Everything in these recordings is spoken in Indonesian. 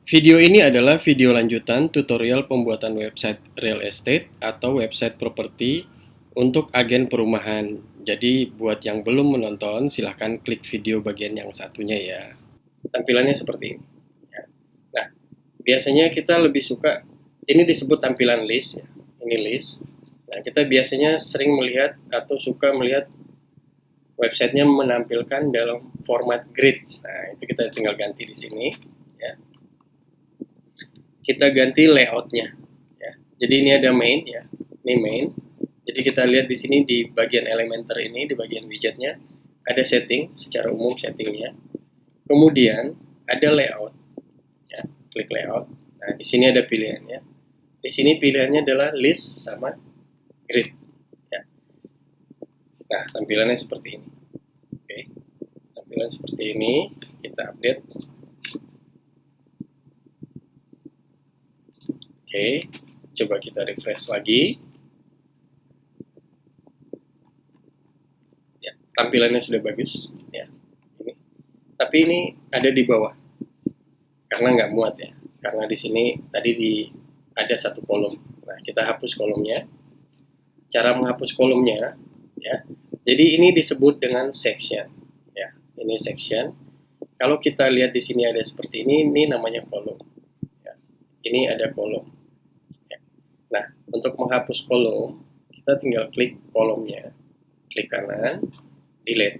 Video ini adalah video lanjutan tutorial pembuatan website real estate atau website properti untuk agen perumahan. Jadi buat yang belum menonton silahkan klik video bagian yang satunya ya. Tampilannya seperti ini. Ya. Nah, biasanya kita lebih suka, ini disebut tampilan list ya. Ini list. Nah, kita biasanya sering melihat atau suka melihat websitenya menampilkan dalam format grid. Nah, itu kita tinggal ganti di sini ya. Kita ganti layoutnya ya. Jadi ini ada main ya, ini main. Jadi kita lihat di sini di bagian Elementor ini, di bagian widgetnya ada setting, secara umum settingnya. Kemudian ada layout ya, klik layout. Nah di sini ada pilihannya. Di sini pilihannya adalah list sama grid ya. Nah tampilannya seperti ini. Oke, tampilan seperti ini. Kita update. Oke, coba kita refresh lagi. Ya, tampilannya sudah bagus. Ya, ini. Tapi ini ada di bawah karena nggak muat ya. Karena di sini tadi ada satu kolom. Nah, kita hapus kolomnya. Cara menghapus kolomnya, ya. Jadi ini disebut dengan section. Ya, ini section. Kalau kita lihat di sini ada seperti ini namanya kolom. Ya, ini ada kolom. Nah, untuk menghapus kolom, kita tinggal klik kolomnya, klik kanan, delete.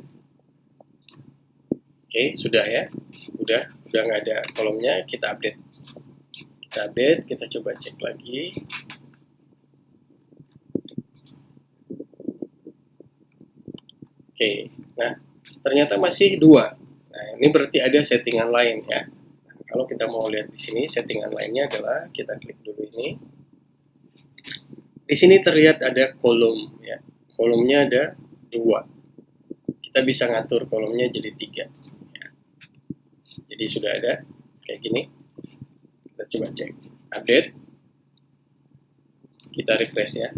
Oke, sudah ya, udah nggak ada kolomnya, kita update. Kita update, kita coba cek lagi. Oke, nah ternyata masih dua. Nah, ini berarti ada settingan lain ya. Nah, kalau kita mau lihat di sini, settingan lainnya adalah kita klik dulu ini. Di sini terlihat ada kolom ya. Kolomnya ada dua. Kita bisa ngatur kolomnya jadi 3. Ya. Jadi sudah ada kayak gini. Kita coba cek. Update. Kita refresh ya.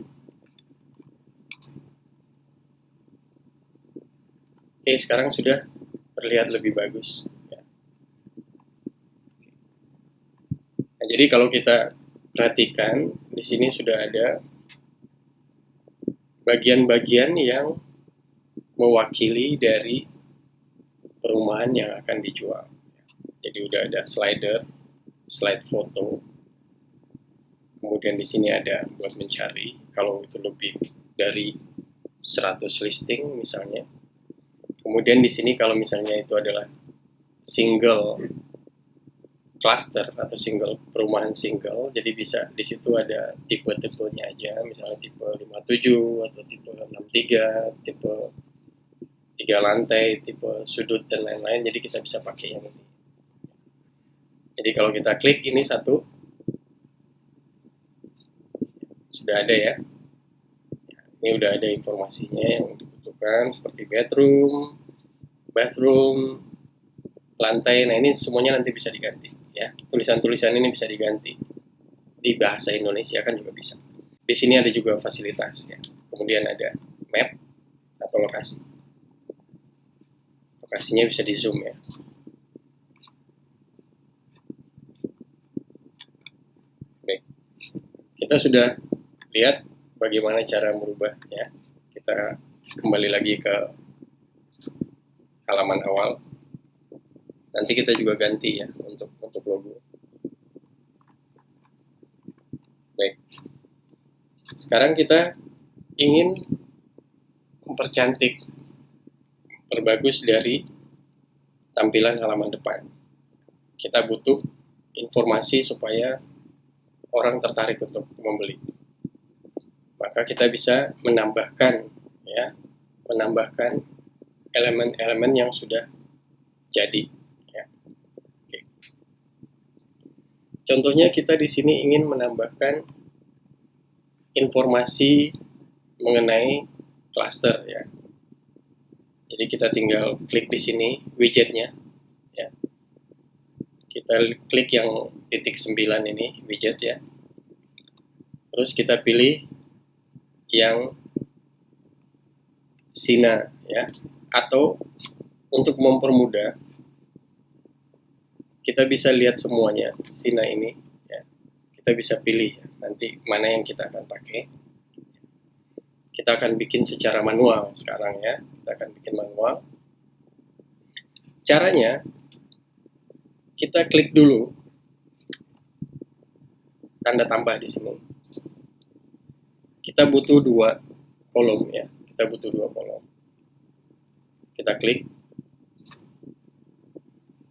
Oke, sekarang sudah terlihat lebih bagus. Ya. Nah, jadi kalau kita perhatikan, di sini sudah ada bagian-bagian yang mewakili dari perumahan yang akan dijual. Jadi udah ada slider, slide foto. Kemudian di sini ada buat mencari kalau itu lebih dari 100 listing misalnya. Kemudian di sini kalau misalnya itu adalah single cluster atau single perumahan single, jadi bisa di situ ada tipe-tipenya aja, misalnya tipe 57 atau tipe 63, tipe 3 lantai, tipe sudut dan lain-lain. Jadi kita bisa pakai yang ini. Jadi kalau kita klik ini satu, sudah ada ya. Ini udah ada informasinya yang dibutuhkan seperti bedroom, bathroom, lantai. Nah ini semuanya nanti bisa diganti ya. Tulisan-tulisan ini bisa diganti di bahasa Indonesia kan juga bisa. Di sini ada juga fasilitas ya. Kemudian ada map atau lokasi. Lokasinya bisa di zoom ya. Baik. Kita sudah lihat bagaimana cara merubah ya. Kita kembali lagi ke halaman awal. Nanti kita juga ganti ya untuk logo. Baik. Sekarang kita ingin mempercantik, perbagus dari tampilan halaman depan. Kita butuh informasi supaya orang tertarik untuk membeli. Maka kita bisa menambahkan ya, menambahkan elemen-elemen yang sudah jadi. Ya. Oke. Contohnya kita di sini ingin menambahkan informasi mengenai cluster ya. Jadi kita tinggal klik di sini widgetnya ya. Kita klik yang titik 9 ini widget ya. Terus kita pilih yang Sina ya, atau untuk mempermudah kita bisa lihat semuanya Sina ini ya. Kita bisa pilih nanti mana yang kita akan pakai. Kita akan bikin secara manual sekarang ya. Kita akan bikin manual. Caranya kita klik dulu tanda tambah di sini. Kita butuh 2 kolom ya. Kita butuh 2 kolom. Kita klik.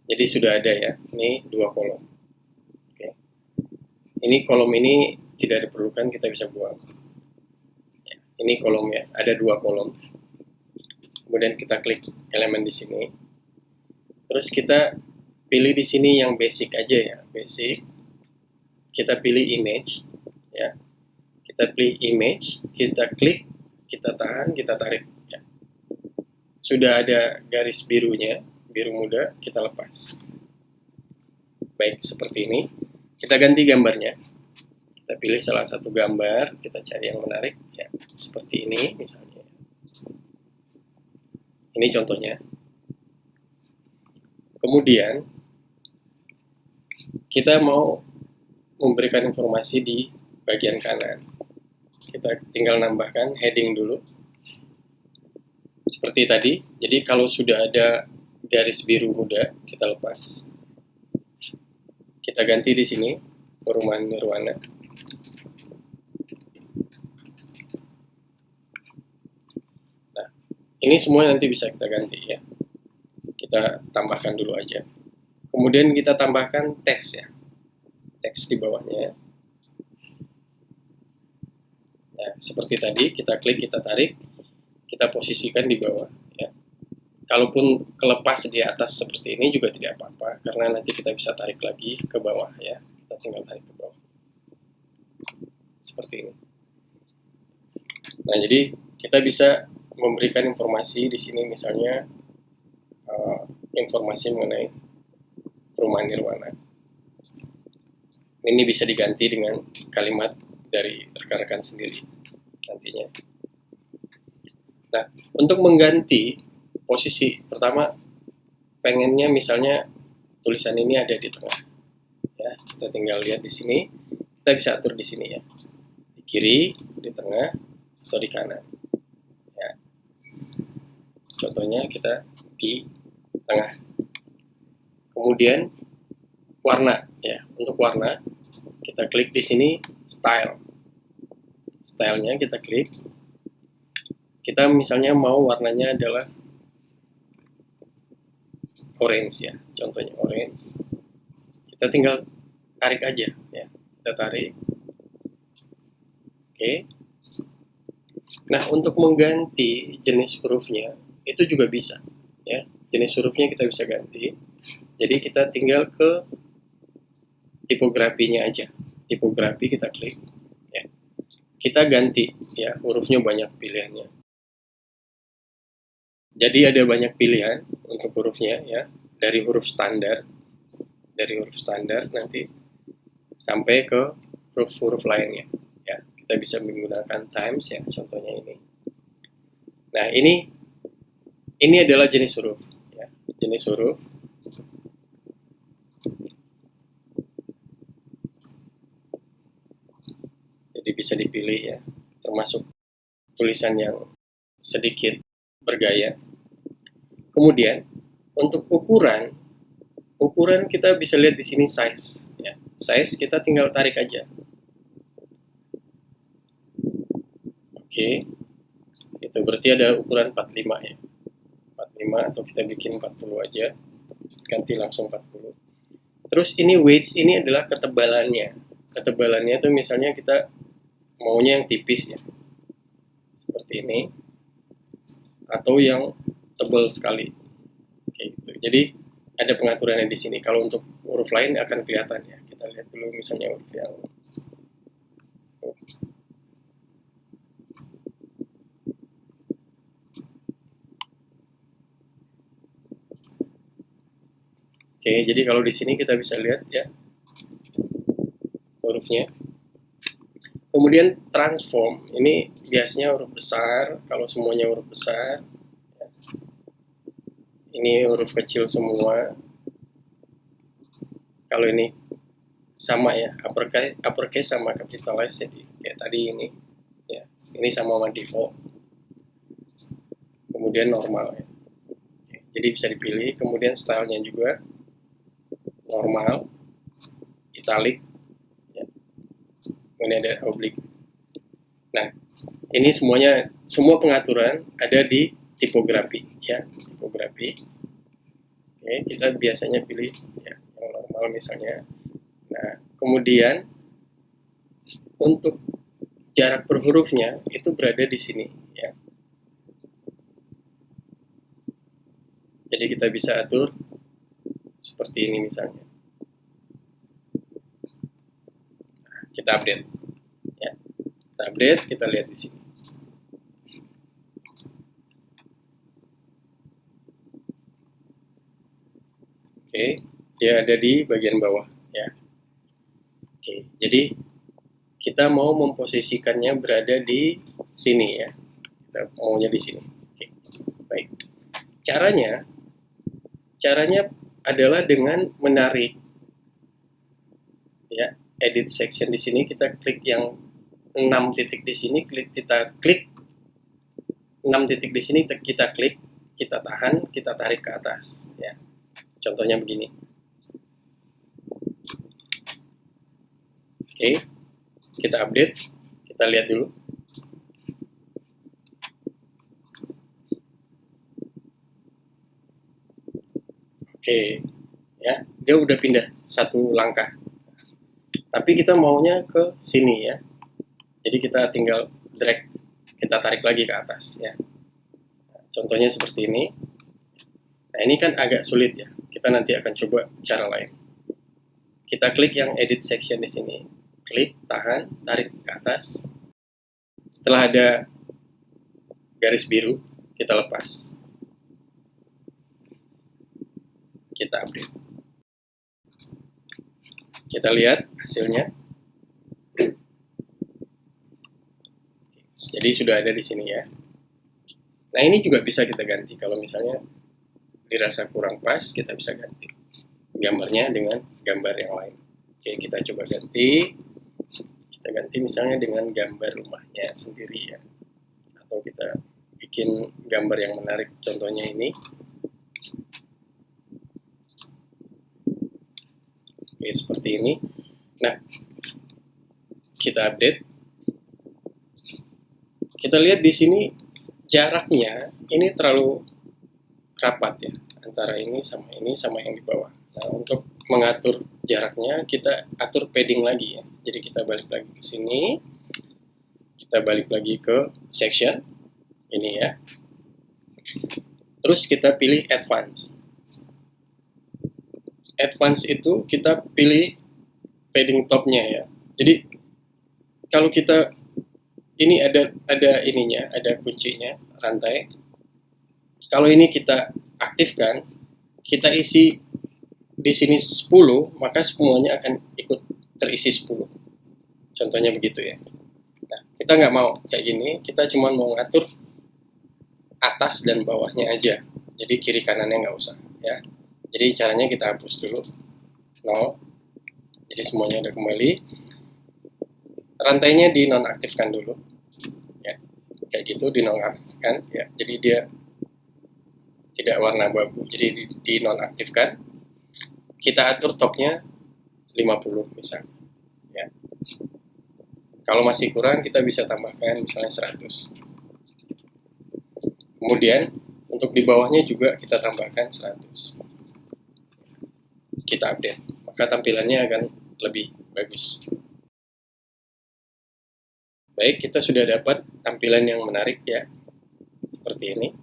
Jadi sudah ada ya. Ini 2 kolom. Oke. Ini kolom ini tidak diperlukan, kita bisa buang. Ya, ini kolomnya, ada 2 kolom. Kemudian kita klik elemen di sini. Terus kita pilih di sini yang basic aja ya, basic. Kita pilih image ya. Kita pilih image, kita klik, kita tahan, kita tarik ya. Sudah ada garis birunya, biru muda, kita lepas. Baik, seperti ini. Kita ganti gambarnya. Kita pilih salah satu gambar, kita cari yang menarik ya, seperti ini misalnya. Ini contohnya. Kemudian kita mau memberikan informasi di bagian kanan. Kita tinggal nambahkan heading dulu. Seperti tadi. Jadi kalau sudah ada garis biru muda, kita lepas. Kita ganti di sini perumahan nirwana. Nah, ini semua nanti bisa kita ganti ya. Kita tambahkan dulu aja. Kemudian kita tambahkan teks ya. Teks di bawahnya. Nah, seperti tadi, kita klik, kita tarik, kita posisikan di bawah ya. Kalaupun kelepas di atas seperti ini juga tidak apa-apa, karena nanti kita bisa tarik lagi ke bawah ya. Kita tinggal tarik ke bawah. Seperti ini. Nah, jadi kita bisa memberikan informasi di sini misalnya informasi mengenai perumahan nirwana. Ini bisa diganti dengan kalimat dari rekan-rekan sendiri nantinya. Nah, untuk mengganti posisi pertama, pengennya misalnya tulisan ini ada di tengah. Ya, kita tinggal lihat di sini. Kita bisa atur di sini ya. Di kiri, di tengah, atau di kanan. Ya. Contohnya kita di tengah. Kemudian warna ya. Untuk warna kita klik di sini style. Stylenya kita klik. Kita misalnya mau warnanya adalah orange ya, contohnya orange. Kita tinggal tarik aja ya, kita tarik. Oke. Nah, untuk mengganti jenis hurufnya itu juga bisa ya. Jenis hurufnya kita bisa ganti. Jadi kita tinggal ke tipografinya aja. Tipografi kita klik ya. Kita ganti ya, hurufnya banyak pilihannya. Jadi ada banyak pilihan untuk hurufnya ya, dari huruf standar nanti sampai ke huruf-huruf lainnya ya. Kita bisa menggunakan times ya, contohnya ini. Nah, ini adalah jenis huruf ya, jenis huruf. Jadi bisa dipilih ya, termasuk tulisan yang sedikit bergaya. Kemudian untuk ukuran kita bisa lihat di sini size ya. Size kita tinggal tarik aja. Oke. Itu berarti ada ukuran 45 ya. 45 atau kita bikin 40 aja. Ganti langsung 40. Terus ini weights, ini adalah ketebalannya. Ketebalannya itu misalnya kita maunya yang tipis ya. Seperti ini. Atau yang tebal sekali. Kayak gitu. Jadi ada pengaturannya di sini. Kalau untuk huruf lain akan kelihatan ya. Kita lihat dulu misalnya huruf yang Oke, jadi kalau di sini kita bisa lihat ya hurufnya. Kemudian transform, ini biasanya huruf besar. Kalau semuanya huruf besar, ini huruf kecil semua. kalau ini sama ya, uppercase sama capitalize, jadi kayak tadi ini ya, ini sama default, kemudian normal ya. Jadi bisa dipilih, kemudian stylenya juga normal, italic ya. Kemudian ada oblique. Nah, ini semua pengaturan ada di tipografi ya, tipografi. Oke, kita biasanya pilih ya yang normal misalnya. Nah, kemudian untuk jarak per hurufnya itu berada di sini ya. Jadi kita bisa atur seperti ini misalnya. Nah, kita update ya. Kita update, kita lihat di sini. Oke, dia ada di bagian bawah ya. Oke, jadi kita mau memposisikannya berada di sini ya. Kita maunya di sini. Oke, baik. Caranya adalah dengan menarik ya, edit section di sini, kita klik yang 6 titik di sini, kita klik 6 titik di sini, kita klik, kita tahan, kita tarik ke atas ya. Contohnya begini. Oke, kita update, kita lihat dulu. Oke, ya, dia udah pindah satu langkah. Tapi kita maunya ke sini ya. Jadi kita tinggal drag, kita tarik lagi ke atas ya. Contohnya seperti ini. Nah, ini kan agak sulit ya. Kita nanti akan coba cara lain. Kita klik yang edit section di sini. Klik, tahan, tarik ke atas. Setelah ada garis biru, kita lepas. Kita update. Kita lihat hasilnya. Jadi sudah ada di sini ya. Nah, ini juga bisa kita ganti. Kalau misalnya dirasa kurang pas, kita bisa ganti gambarnya dengan gambar yang lain. Oke, kita coba ganti. Kita ganti misalnya dengan gambar rumahnya sendiri ya. Atau kita bikin gambar yang menarik, contohnya ini. Oke, seperti ini. Nah, kita update. Kita lihat di sini jaraknya ini terlalu rapat ya, antara ini sama yang di bawah. Nah, untuk mengatur jaraknya, kita atur padding lagi ya. Jadi kita balik lagi ke sini, kita balik lagi ke section ini ya. Terus kita pilih advance. Advance itu kita pilih padding topnya ya. Jadi kalau kita ini ada ininya, ada kuncinya, rantai. Kalau ini kita aktifkan, kita isi di sini 10, maka semuanya akan ikut terisi 10. Contohnya begitu ya. Nah, kita nggak mau kayak gini, kita cuma mau ngatur atas dan bawahnya aja. Jadi kiri kanannya nggak usah ya. Jadi caranya kita hapus dulu 0. Jadi semuanya udah kembali. Rantainya dinonaktifkan dulu ya, kayak gitu, dinonaktifkan ya, jadi dia tidak warna abu-abu, jadi dinonaktifkan. Kita atur topnya 50 misalnya ya. Kalau masih kurang, kita bisa tambahkan misalnya 100. Kemudian untuk di bawahnya juga kita tambahkan 100. Kita update, maka tampilannya akan lebih bagus. Baik, kita sudah dapat tampilan yang menarik ya, seperti ini.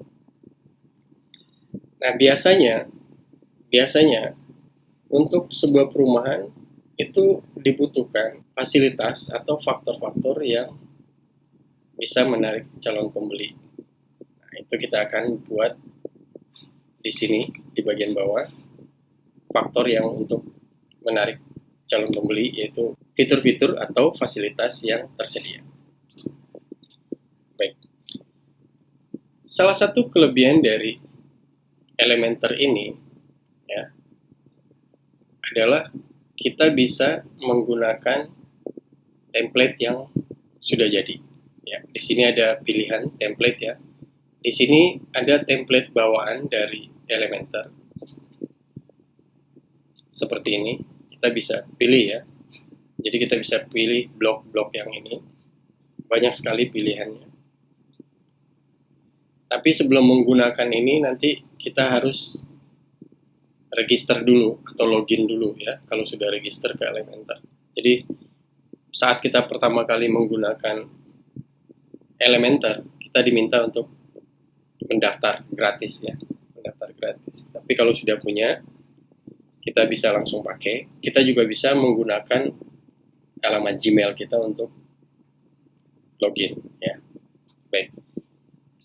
Nah, biasanya untuk sebuah perumahan itu dibutuhkan fasilitas atau faktor-faktor yang bisa menarik calon pembeli. Nah, itu kita akan buat di sini di bagian bawah, faktor yang untuk menarik calon pembeli, yaitu fitur-fitur atau fasilitas yang tersedia. Baik. Salah satu kelebihan dari Elementor ini ya adalah kita bisa menggunakan template yang sudah jadi. Ya, di sini ada pilihan template ya. Di sini ada template bawaan dari Elementor. Seperti ini, kita bisa pilih ya. Jadi kita bisa pilih blok-blok yang ini. Banyak sekali pilihannya. Tapi sebelum menggunakan ini nanti kita harus register dulu atau login dulu ya kalau sudah register ke Elementor. Jadi saat kita pertama kali menggunakan Elementor, kita diminta untuk mendaftar gratis ya, mendaftar gratis. Tapi kalau sudah punya, kita bisa langsung pakai. Kita juga bisa menggunakan alamat Gmail kita untuk login ya. Baik.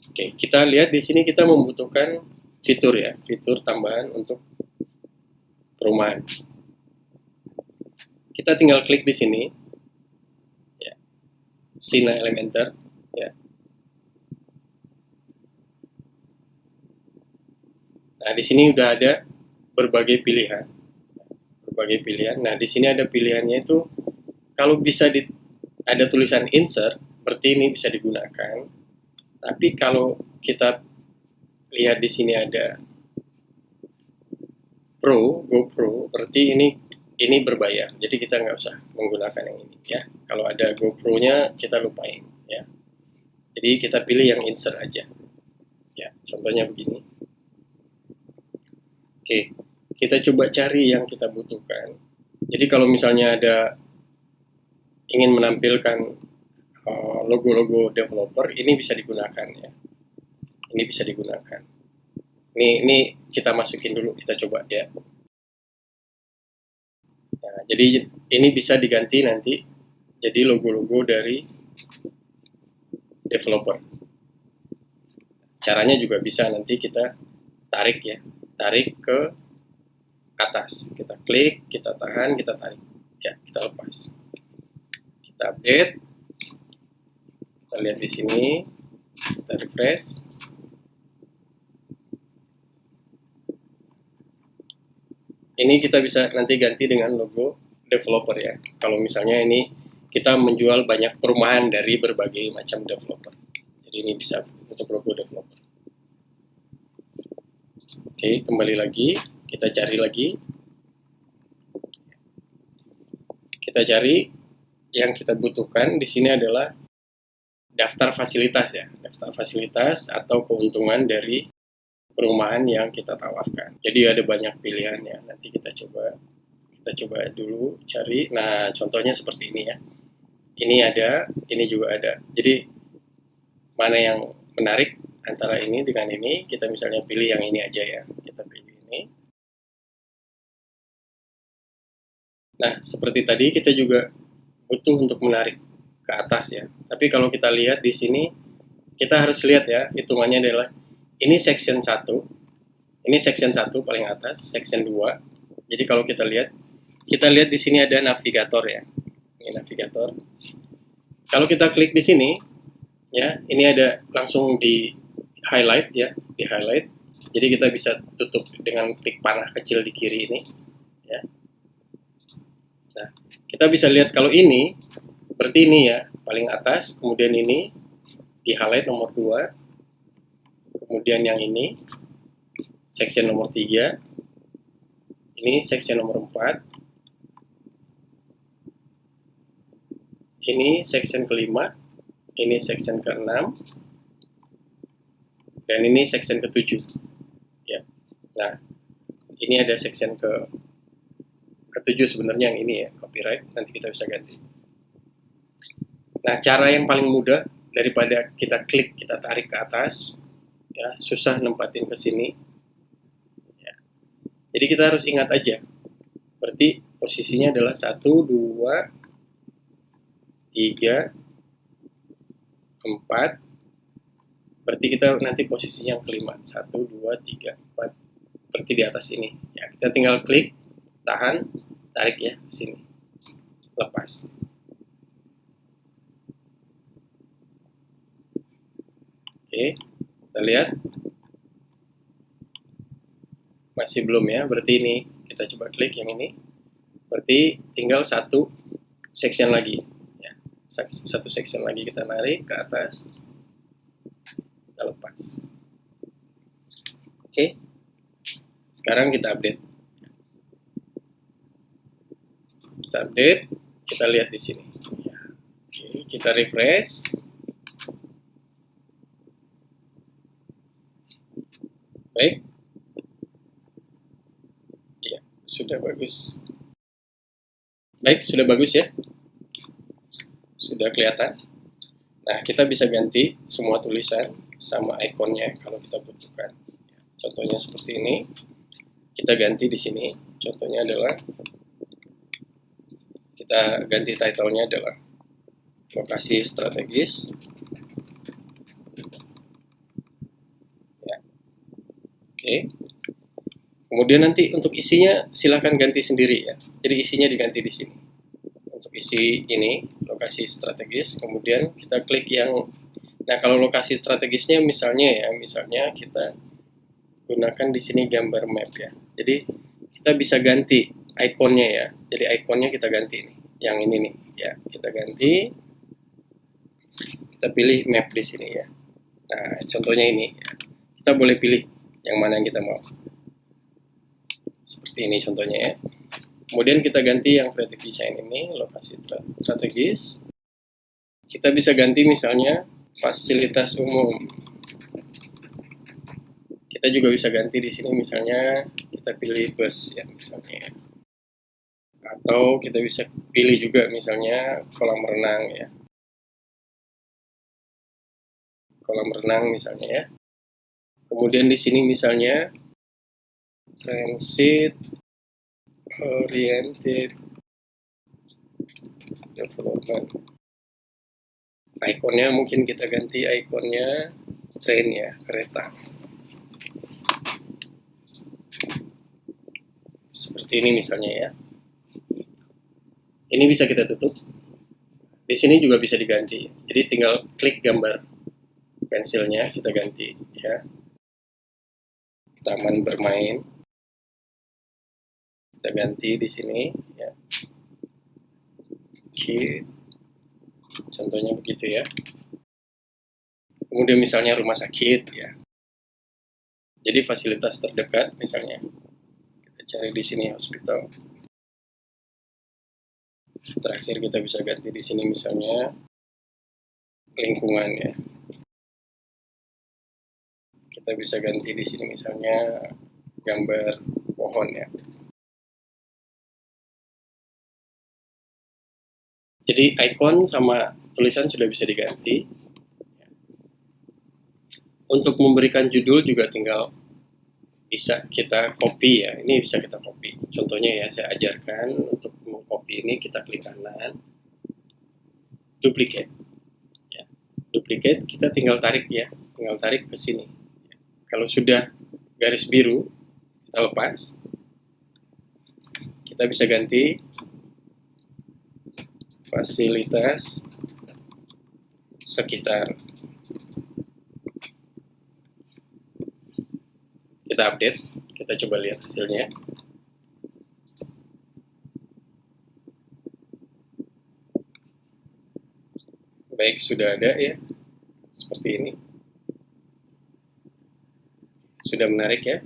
Oke, kita lihat di sini kita membutuhkan fitur ya, fitur tambahan untuk perumahan. Kita tinggal klik di sini, ya, Sina Elementor, ya. Nah, di sini udah ada berbagai pilihan, Nah, di sini ada pilihannya itu, kalau bisa ada tulisan insert, berarti ini bisa digunakan. Tapi kalau kita lihat di sini ada GoPro, berarti ini berbayar. Jadi kita nggak usah menggunakan yang ini ya. Kalau ada GoPro-nya kita lupain ya. Jadi kita pilih yang insert aja. Ya, contohnya begini. Oke, kita coba cari yang kita butuhkan. Jadi kalau misalnya ada ingin menampilkan logo-logo developer, ini bisa digunakan ya. Ini bisa digunakan. Ini kita masukin dulu, kita coba ya. Nah, jadi ini bisa diganti nanti jadi logo-logo dari developer. Caranya juga bisa nanti kita tarik ya, tarik ke atas. Kita klik, kita tahan, kita tarik. Ya, kita lepas. Kita update. Kita lihat di sini, kita refresh. Ini kita bisa nanti ganti dengan logo developer ya. Kalau misalnya ini kita menjual banyak perumahan dari berbagai macam developer. Jadi ini bisa untuk logo developer. Oke, kembali lagi. Kita cari lagi. Kita cari yang kita butuhkan di sini adalah daftar fasilitas ya. Daftar fasilitas atau keuntungan dari perumahan yang kita tawarkan. Jadi ada banyak pilihan ya. Nanti kita coba dulu cari. Nah, contohnya seperti ini ya. Ini ada, ini juga ada. Jadi mana yang menarik antara ini dengan ini, kita misalnya pilih yang ini aja ya. Kita pilih ini. Nah, seperti tadi kita juga butuh untuk menarik ke atas ya. Tapi kalau kita lihat di sini, kita harus lihat ya, hitungannya adalah ini section 1, ini section 1 paling atas, section 2. Jadi kalau kita lihat di sini ada navigator ya. Ini navigator. Kalau kita klik di sini, ya, ini ada langsung di highlight ya, di highlight. Jadi kita bisa tutup dengan klik panah kecil di kiri ini, ya. Nah, kita bisa lihat kalau ini, berarti ini ya, paling atas, kemudian ini di highlight nomor 2, kemudian yang ini section nomor 3, ini section nomor 4, ini section kelima, ini section ke-6, dan ini section ke-7 ya. Nah, ini ada section ke-7 sebenarnya yang ini ya, copyright, nanti kita bisa ganti. Nah, cara yang paling mudah daripada kita klik, kita tarik ke atas ya, susah nempatin ke sini ya. Jadi kita harus ingat aja, berarti posisinya adalah 1, 2, 3, 4, berarti kita nanti posisinya yang kelima, 1, 2, 3, 4, berarti di atas ini ya. Kita tinggal klik, tahan, tarik ya ke sini, lepas. Oke, kita lihat masih belum ya, berarti ini kita coba klik yang ini. Berarti tinggal satu section lagi ya. Satu section lagi kita narik ke atas, kita lepas. Oke, sekarang kita update. Kita lihat di sini. Oke, kita refresh. Baik, ya sudah bagus. Baik, sudah bagus ya, sudah kelihatan. Nah, kita bisa ganti semua tulisan sama ikonnya kalau kita butuhkan. Contohnya seperti ini, kita ganti di sini. Contohnya adalah kita ganti title-nya adalah lokasi strategis. Ya. Oke. Kemudian nanti untuk isinya silahkan ganti sendiri ya. Jadi isinya diganti di sini. Untuk isi ini lokasi strategis, kemudian kita klik yang, nah kalau lokasi strategisnya misalnya kita gunakan di sini gambar map ya. Jadi kita bisa ganti ikonnya ya. Jadi ikonnya kita ganti nih, yang ini nih ya, kita ganti. Kita pilih map di sini ya. Nah contohnya ini, ya. Kita boleh pilih yang mana yang kita mau. Seperti ini contohnya ya. Kemudian kita ganti yang creative design ini, lokasi strategis. Kita bisa ganti misalnya fasilitas umum. Kita juga bisa ganti di sini misalnya kita pilih bus ya misalnya. Atau kita bisa pilih juga misalnya kolam renang ya. Kolam renang misalnya ya. Kemudian di sini misalnya transit oriented development. Ikonnya mungkin kita ganti ikonnya train ya, kereta. Seperti ini misalnya ya. Ini bisa kita tutup. Di sini juga bisa diganti. Jadi tinggal klik gambar pensilnya, kita ganti ya. Taman bermain. Kita ganti di sini ya. Oke. Contohnya begitu ya. Kemudian misalnya rumah sakit ya. Jadi fasilitas terdekat misalnya. Kita cari di sini hospital. Terakhir kita bisa ganti di sini misalnya lingkungan ya. Kita bisa ganti di sini misalnya gambar pohon ya. Jadi ikon sama tulisan sudah bisa diganti. Untuk memberikan judul juga tinggal bisa kita copy ya. Ini bisa kita copy. Contohnya ya, saya ajarkan untuk mengcopy ini kita klik kanan, duplicate. Ya. Duplicate kita tinggal tarik ya, tinggal tarik ke sini. Kalau sudah garis biru, kita lepas. Kita bisa ganti fasilitas sekitar. Kita update, kita coba lihat hasilnya. Baik, sudah ada ya, seperti ini. Sudah menarik ya.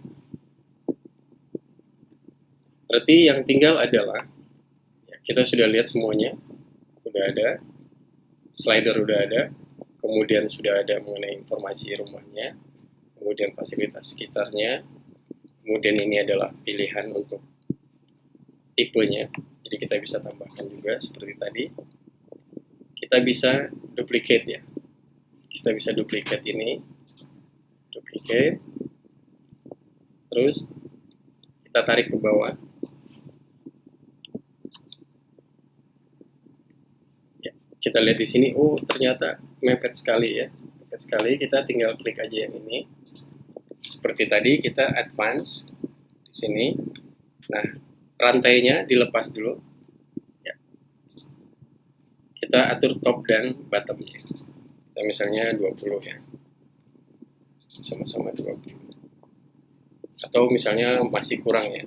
Berarti yang tinggal adalah, ya, kita sudah lihat semuanya. Udah ada, slider udah ada, kemudian sudah ada mengenai informasi rumahnya, kemudian fasilitas sekitarnya, kemudian ini adalah pilihan untuk tipenya, jadi kita bisa tambahkan juga seperti tadi. Kita bisa duplicate ya, kita bisa duplicate ini, duplicate, terus kita tarik ke bawah. Kita lihat di sini, oh ternyata mepet sekali ya, mepet sekali. Kita tinggal klik aja yang ini. Seperti tadi kita advance di sini. Nah, rantainya dilepas dulu. Ya. Kita atur top dan bottomnya. Kita misalnya 20 ya, sama-sama 20. Atau misalnya masih kurang ya,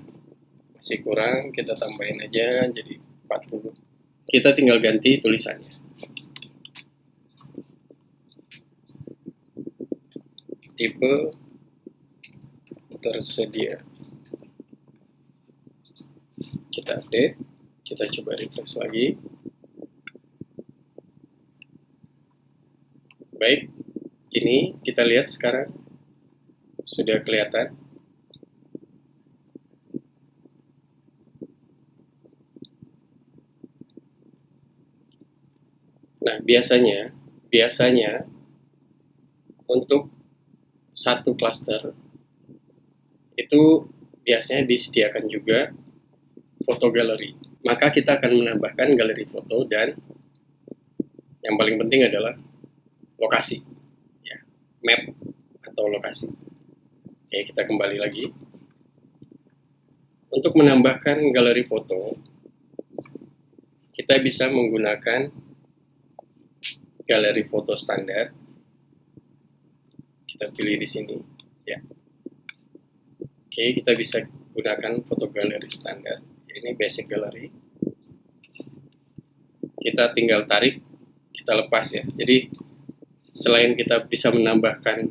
masih kurang, kita tambahin aja jadi 40. Kita tinggal ganti tulisannya. Tipe tersedia. Kita update, kita coba refresh lagi. Baik, ini kita lihat sekarang sudah kelihatan. Nah, biasanya untuk satu klaster itu biasanya disediakan juga foto galeri. Maka kita akan menambahkan galeri foto dan yang paling penting adalah lokasi, ya, map atau lokasi. Oke, kita kembali lagi. Untuk menambahkan galeri foto, kita bisa menggunakan galeri foto standar. Kita pilih di sini, ya. Oke, kita bisa gunakan foto galeri standar. Ini basic gallery. Kita tinggal tarik, kita lepas ya. Jadi selain kita bisa menambahkan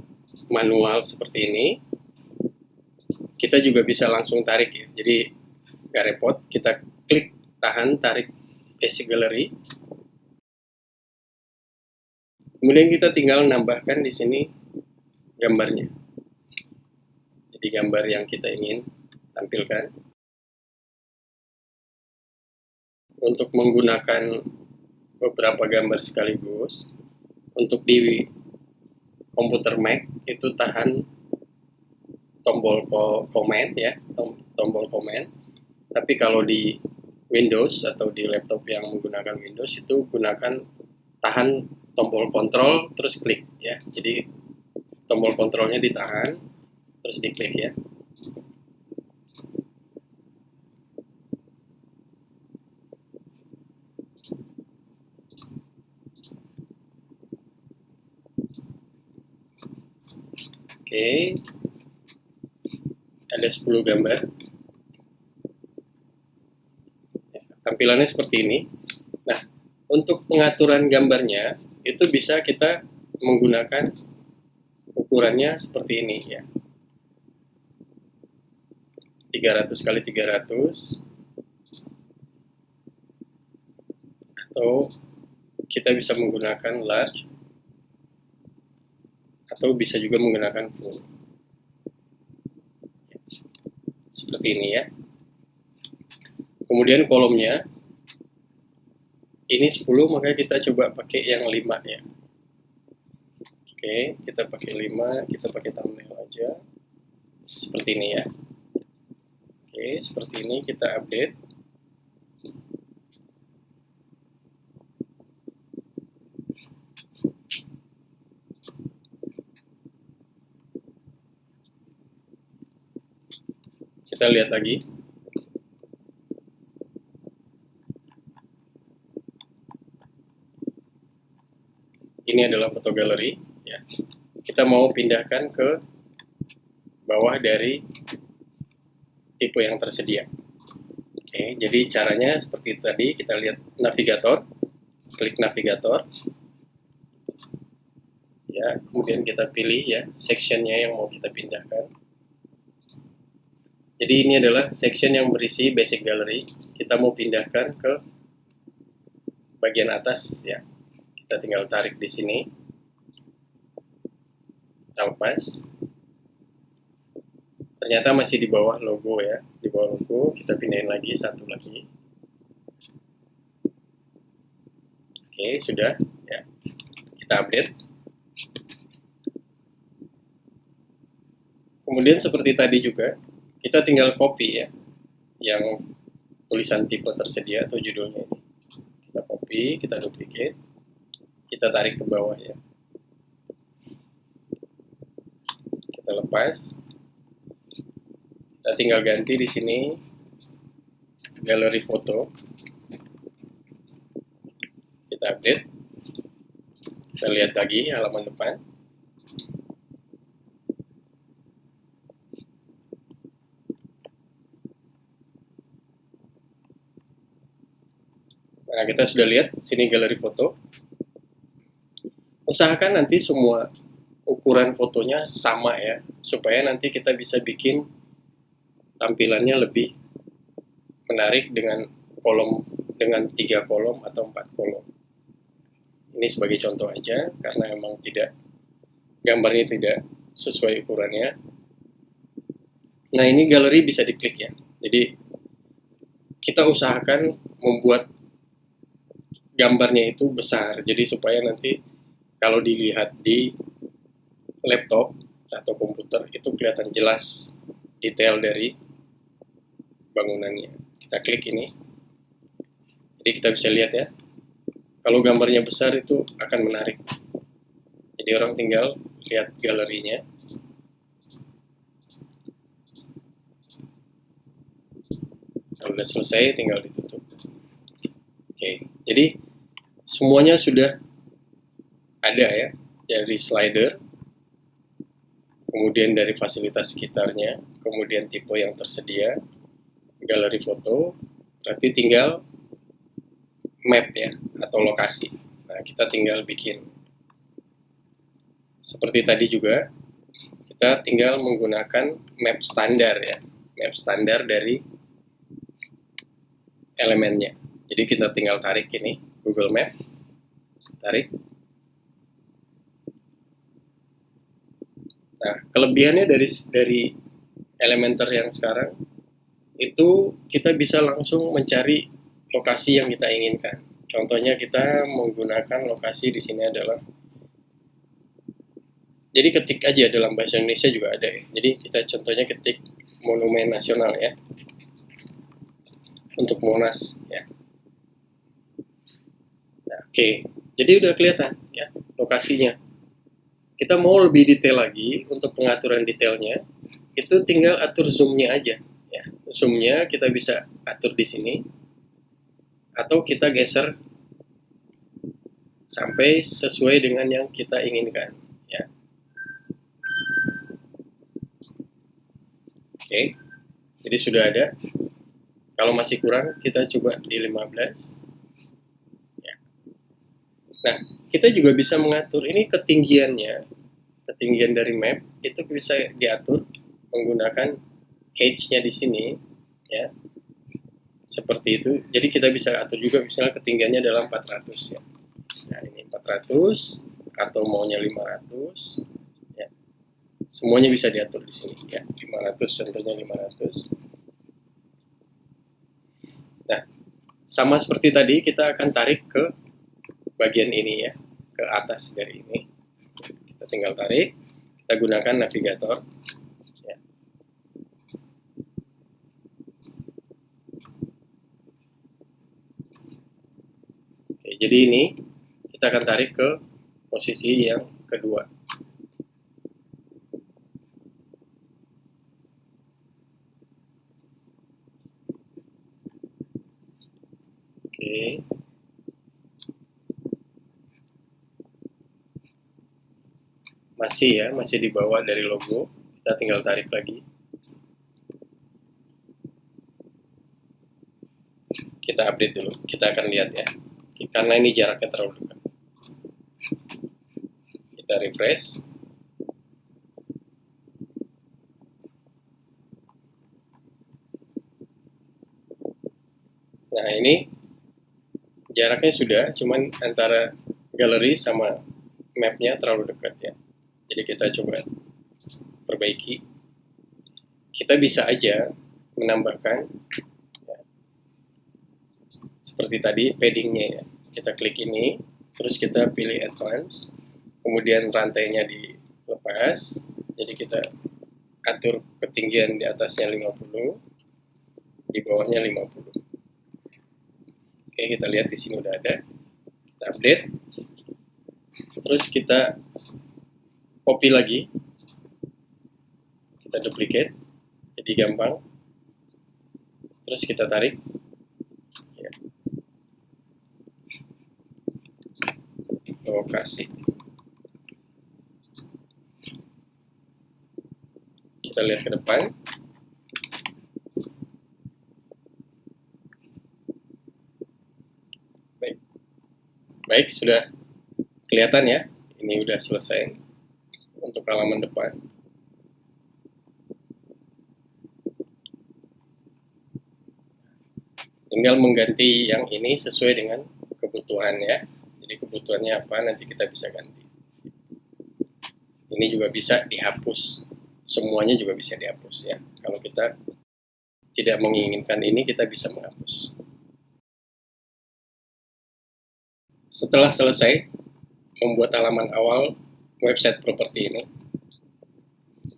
manual seperti ini, kita juga bisa langsung tarik ya. Jadi nggak repot, kita klik, tahan, tarik basic gallery. Kemudian kita tinggal nambahkan di sini gambarnya. Jadi gambar yang kita ingin tampilkan. Untuk menggunakan beberapa gambar sekaligus, untuk di komputer Mac itu tahan tombol komen ya, tombol komen. Tapi kalau di Windows atau di laptop yang menggunakan Windows itu gunakan tahan tombol kontrol terus klik ya. Jadi tombol kontrolnya ditahan terus diklik ya. Oke, ada 10 gambar. Tampilannya seperti ini. Nah, untuk pengaturan gambarnya itu bisa kita menggunakan ukurannya seperti ini ya. 300 kali 300 atau kita bisa menggunakan large atau bisa juga menggunakan full. Seperti ini ya. Kemudian kolomnya ini 10, maka kita coba pakai yang 5 ya. Oke, kita pakai 5, kita pakai thumbnail aja. Seperti ini ya. Oke, seperti ini kita update. Kita lihat lagi. Ini adalah foto galeri ya. Kita mau pindahkan ke bawah dari tipe yang tersedia. Oke, jadi caranya seperti tadi, kita lihat navigator, klik navigator. Ya, kemudian kita pilih ya sectionnya yang mau kita pindahkan. Jadi ini adalah section yang berisi basic gallery. Kita mau pindahkan ke bagian atas ya. Kita tinggal tarik di sini. Kita lepas. Ternyata masih di bawah logo ya. Di bawah logo kita pindahin lagi, satu lagi. Oke, sudah ya. Kita update. Kemudian seperti tadi juga, kita tinggal copy ya, yang tulisan tipe tersedia atau judulnya ini. Kita copy, kita duplicate, kita tarik ke bawah ya. Kita lepas. Kita tinggal ganti di sini galeri foto. Kita update. Kita lihat lagi halaman depan. Nah, kita sudah lihat sini galeri foto. Usahakan nanti semua ukuran fotonya sama ya, supaya nanti kita bisa bikin tampilannya lebih menarik dengan kolom, dengan 3 kolom atau 4 kolom. Ini sebagai contoh aja, karena memang gambarnya tidak sesuai ukurannya. Nah, ini galeri bisa diklik ya. Jadi kita usahakan membuat gambarnya itu besar, jadi supaya nanti kalau dilihat di laptop atau komputer itu kelihatan jelas detail dari bangunannya. Kita klik ini, jadi kita bisa lihat ya, kalau gambarnya besar itu akan menarik. Jadi orang tinggal lihat galerinya. Kalau sudah selesai tinggal ditutup. Oke, jadi semuanya sudah ada ya, dari slider, kemudian dari fasilitas sekitarnya, kemudian tipe yang tersedia, galeri foto, berarti tinggal map ya, atau lokasi. Nah, kita tinggal bikin. Seperti tadi juga, kita tinggal menggunakan map standar ya, map standar dari elemennya. Jadi kita tinggal tarik ini, Google Map, tarik. Nah, kelebihannya dari Elementor yang sekarang itu kita bisa langsung mencari lokasi yang kita inginkan. Contohnya kita menggunakan lokasi di sini adalah, jadi ketik aja dalam bahasa Indonesia juga ada ya. Jadi kita contohnya ketik Monumen Nasional ya, untuk Monas ya. Nah, oke, jadi udah kelihatan ya lokasinya. Kita mau lebih detail lagi untuk pengaturan detailnya, itu tinggal atur zoomnya aja ya. Zoomnya kita bisa atur di sini, atau kita geser sampai sesuai dengan yang kita inginkan ya. Oke, jadi sudah ada. Kalau masih kurang, kita coba di 15 ya. Nah, kita juga bisa mengatur ini ketinggiannya, ketinggian dari map itu bisa diatur menggunakan H-nya di sini ya, seperti itu. Jadi kita bisa atur juga misalnya ketinggiannya adalah 400 ya. Nah, ini 400 atau maunya 500 ya. Semuanya bisa diatur di sini ya. 500 contohnya 500. Nah, sama seperti tadi kita akan tarik ke bagian ini ya, ke atas dari ini. Kita tinggal tarik, kita gunakan navigator ya. Oke, jadi ini kita akan tarik ke posisi yang kedua. Oke. Masih di bawah dari logo. Kita tinggal tarik lagi. Kita update dulu. Kita akan lihat ya. Karena ini jaraknya terlalu dekat. Kita refresh. Nah, ini jaraknya sudah, cuman antara galeri sama mapnya terlalu dekat ya. Jadi kita coba perbaiki. Kita bisa aja menambahkan ya, seperti tadi paddingnya ya. Kita klik ini, terus kita pilih advance, kemudian rantainya dilepas. Jadi kita atur ketinggian di atasnya 50, di bawahnya 50. Oke, kita lihat di sini udah ada. Kita update. Terus kita copy lagi. Kita duplicate. Jadi gampang. Terus kita tarik. Ya. Lokasi. Kita lihat ke depan. Baik, sudah kelihatan ya. Ini udah selesai untuk halaman depan. Tinggal mengganti yang ini sesuai dengan kebutuhan ya. Jadi kebutuhannya apa, nanti kita bisa ganti. Ini juga bisa dihapus. Semuanya juga bisa dihapus ya. Kalau kita tidak menginginkan ini, kita bisa menghapus. Setelah selesai membuat halaman awal website properti ini,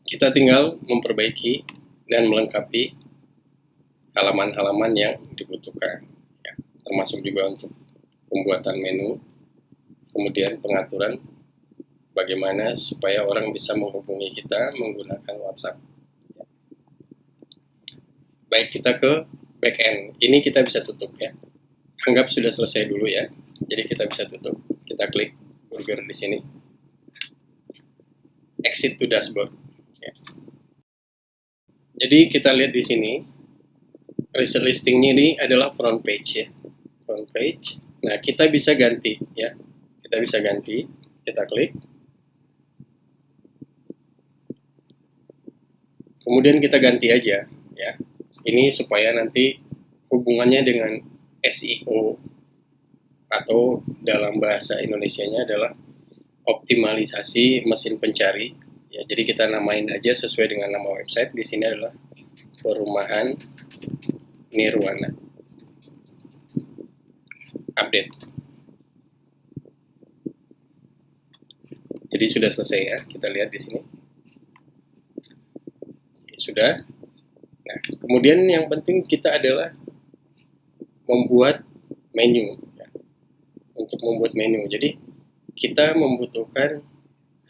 kita tinggal memperbaiki dan melengkapi halaman-halaman yang dibutuhkan ya, termasuk juga untuk pembuatan menu, kemudian pengaturan bagaimana supaya orang bisa menghubungi kita menggunakan WhatsApp. Baik, kita ke backend. Ini kita bisa tutup ya. Anggap sudah selesai dulu ya. Jadi kita bisa tutup. Kita klik burger di sini. Exit to dashboard. Ya. Jadi kita lihat di sini result listingnya ini adalah front page ya. Front page. Nah, kita bisa ganti ya. Kita bisa ganti. Kita klik. Kemudian kita ganti aja ya. Ini supaya nanti hubungannya dengan SEO atau dalam bahasa Indonesianya adalah optimalisasi mesin pencari ya. Jadi kita namain aja sesuai dengan nama website. Di sini adalah Perumahan Nirwana update. Jadi sudah selesai ya. Kita lihat di sini. Sudah. Nah, kemudian yang penting kita adalah membuat menu ya. Untuk membuat menu. Jadi kita membutuhkan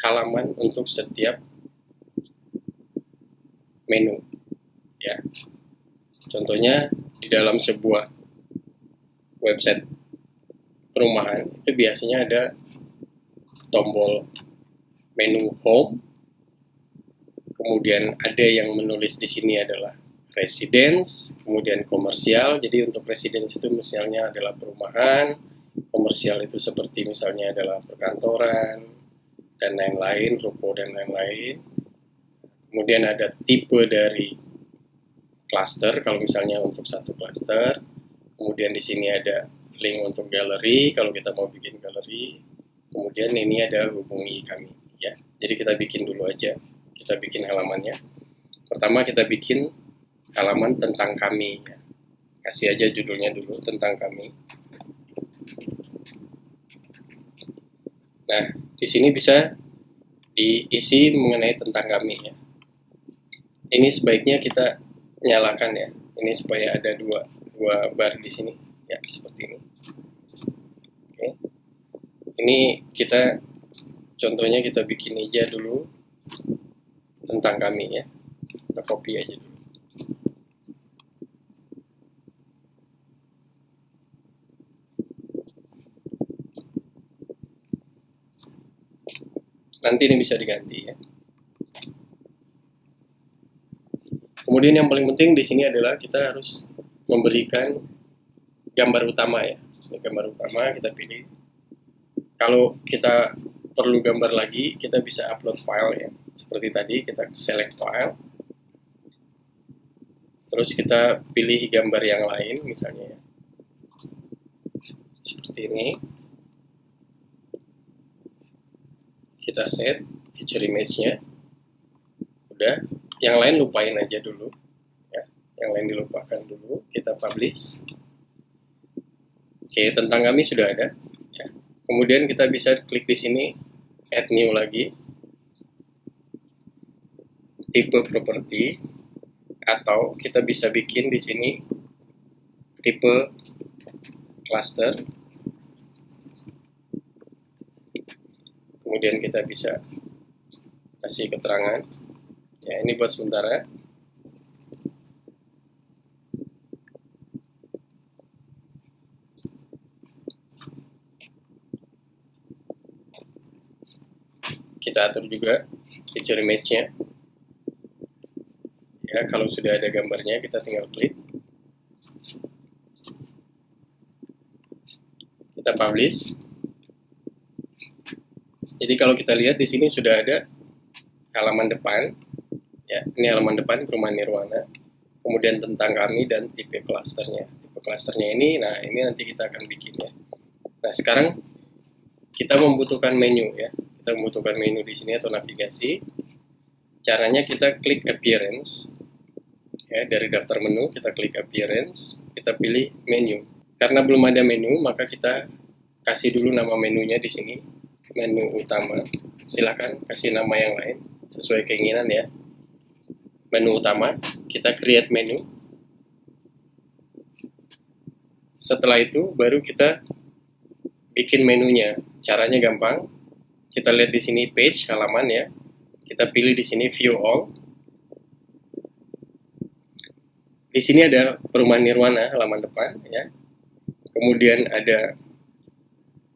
halaman untuk setiap menu ya. Contohnya di dalam sebuah website perumahan itu biasanya ada tombol menu home, kemudian ada yang menulis di sini adalah residence, kemudian komersial. Jadi untuk residence itu misalnya adalah perumahan, komersial itu seperti misalnya adalah perkantoran dan lain-lain, ruko dan lain-lain. Kemudian ada tipe dari cluster, kalau misalnya untuk satu cluster. Kemudian di sini ada link untuk galeri kalau kita mau bikin galeri. Kemudian ini ada hubungi kami ya. Jadi kita bikin dulu aja. Kita bikin halamannya. Pertama kita bikin halaman tentang kami ya. Kasih aja judulnya dulu, tentang kami. Nah, di sini bisa diisi mengenai tentang kami ya. Ini sebaiknya kita nyalakan ya. Ini supaya ada dua bar di sini ya, seperti ini. Oke. Ini kita contohnya kita bikin aja dulu tentang kami ya. Kita copy aja dulu. Nanti ini bisa diganti ya. Kemudian yang paling penting di sini adalah kita harus memberikan gambar utama ya. Ini gambar utama kita pilih. Kalau kita perlu gambar lagi, kita bisa upload file ya. Seperti tadi kita select file. Terus kita pilih gambar yang lain misalnya ya. Seperti ini. Kita set feature image-nya. Udah, yang lain lupain aja dulu ya. Yang lain dilupakan dulu, kita publish. Oke, tentang kami sudah ada ya. Kemudian kita bisa klik di sini add new lagi. Tipe properti atau kita bisa bikin di sini tipe cluster. Kemudian kita bisa kasih keterangan ya, ini buat sementara. Kita atur juga feature image-nya ya. Kalau sudah ada gambarnya kita tinggal klik, kita publish. Jadi kalau kita lihat di sini sudah ada halaman depan, ya, ini halaman depan perumahan Nirwana, kemudian tentang kami dan tipe klasternya. Tipe klasternya ini, nah ini nanti kita akan bikin ya. Nah sekarang kita membutuhkan menu ya, kita membutuhkan menu di sini atau navigasi. Caranya kita klik appearance, ya, dari daftar menu kita klik appearance, kita pilih menu. Karena belum ada menu, maka kita kasih dulu nama menunya di sini, menu utama. Silahkan kasih nama yang lain sesuai keinginan ya. Menu utama, kita create menu. Setelah itu baru kita bikin menunya. Caranya gampang. Kita lihat di sini page halaman ya. Kita pilih di sini view all. Di sini ada perumahan Nirwana halaman depan ya. Kemudian ada